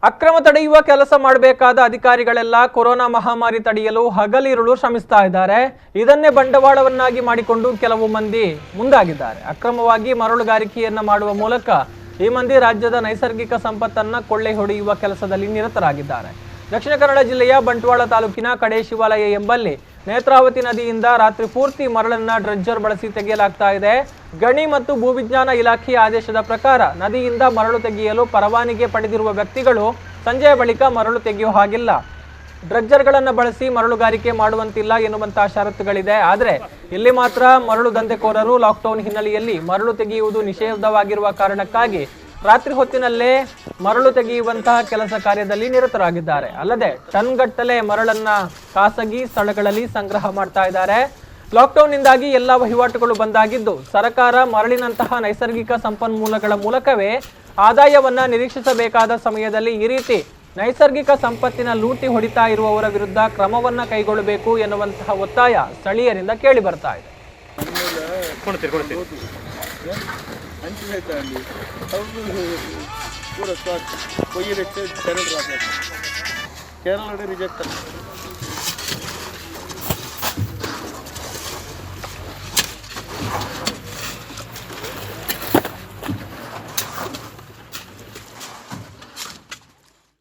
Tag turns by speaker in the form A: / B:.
A: ಅಕ್ರಮ ತಡೆಯುವ ಕೆಲಸ ಮಾಡಬೇಕಾದ ಅಧಿಕಾರಿಗಳೆಲ್ಲ ಕೊರೋನಾ ಮಹಾಮಾರಿ ತಡೆಯಲು ಹಗಲಿರುಳು ಶ್ರಮಿಸ್ತಾ ಇದ್ದಾರೆ. ಇದನ್ನೇ ಬಂಡವಾಳವನ್ನಾಗಿ ಮಾಡಿಕೊಂಡು ಕೆಲವು ಮಂದಿ ಮುಂದಾಗಿದ್ದಾರೆ. ಅಕ್ರಮವಾಗಿ ಮರಳುಗಾರಿಕೆಯನ್ನ ಮಾಡುವ ಮೂಲಕ ಈ ಮಂದಿ ರಾಜ್ಯದ ನೈಸರ್ಗಿಕ ಸಂಪತ್ತನ್ನ ಕೊಳ್ಳೆ ಹೊಡೆಯುವ ಕೆಲಸದಲ್ಲಿ ನಿರತರಾಗಿದ್ದಾರೆ. ದಕ್ಷಿಣ ಕನ್ನಡ ಜಿಲ್ಲೆಯ ಬಂಟ್ವಾಳ ತಾಲೂಕಿನ ಕಡೆ ಶಿವಾಲಯ ಎಂಬಲ್ಲಿ ನೇತ್ರಾವತಿ ನದಿಯಿಂದ ರಾತ್ರಿ ಪೂರ್ತಿ ಮರಳನ್ನ ಡ್ರೆಜ್ಜರ್ ಬಳಸಿ ತೆಗೆಯಲಾಗ್ತಾ ಇದೆ. ಗಣಿ ಮತ್ತು ಭೂವಿಜ್ಞಾನ ಇಲಾಖೆಯ ಆದೇಶದ ಪ್ರಕಾರ ನದಿಯಿಂದ ಮರಳು ತೆಗೆಯಲು ಪರವಾನಗಿ ಪಡೆದಿರುವ ವ್ಯಕ್ತಿಗಳು ಸಂಜೆಯ ಬಳಿಕ ಮರಳು ತೆಗೆಯುವ ಹಾಗಿಲ್ಲ. ಡ್ರೆಜ್ಜರ್ಗಳನ್ನು ಬಳಸಿ ಮರಳುಗಾರಿಕೆ ಮಾಡುವಂತಿಲ್ಲ ಎನ್ನುವಂತಹ ಷರತ್ತುಗಳಿದೆ. ಆದರೆ ಇಲ್ಲಿ ಮಾತ್ರ ಮರಳು ದಂಧೆಕೋರರು ಲಾಕ್ಡೌನ್ ಹಿನ್ನೆಲೆಯಲ್ಲಿ ಮರಳು ತೆಗೆಯುವುದು ನಿಷೇಧವಾಗಿರುವ ಕಾರಣಕ್ಕಾಗಿ ರಾತ್ರಿ ಹೊತ್ತಿನಲ್ಲೇ ಮರಳು ತೆಗೆಯುವಂತಹ ಕೆಲಸ ಕಾರ್ಯದಲ್ಲಿ ನಿರತರಾಗಿದ್ದಾರೆ. ಅಲ್ಲದೆ ಟನ್ಗಟ್ಟಲೆ ಮರಳನ್ನ ಖಾಸಗಿ ಸ್ಥಳಗಳಲ್ಲಿ ಸಂಗ್ರಹ ಮಾಡ್ತಾ ಇದ್ದಾರೆ. ಲಾಕ್ಡೌನ್ನಿಂದಾಗಿ ಎಲ್ಲ ವಹಿವಾಟುಗಳು ಬಂದಾಗಿದ್ದು ಸರ್ಕಾರ ಮರಳಿನಂತಹ ನೈಸರ್ಗಿಕ ಸಂಪನ್ಮೂಲಗಳ ಮೂಲಕವೇ ಆದಾಯವನ್ನ ನಿರೀಕ್ಷಿಸಬೇಕಾದ ಸಮಯದಲ್ಲಿ ಈ ರೀತಿ ನೈಸರ್ಗಿಕ ಸಂಪತ್ತಿನ ಲೂಟಿ ಹೊಡಿತಾ ಇರುವವರ ವಿರುದ್ಧ ಕ್ರಮವನ್ನ ಕೈಗೊಳ್ಳಬೇಕು ಎನ್ನುವಂತಹ ಒತ್ತಾಯ ಸ್ಥಳೀಯರಿಂದ ಕೇಳಿ ಬರ್ತಾ ಇದೆ.
B: ಕೇರಳ ರಿಜೆಕ್ಟ್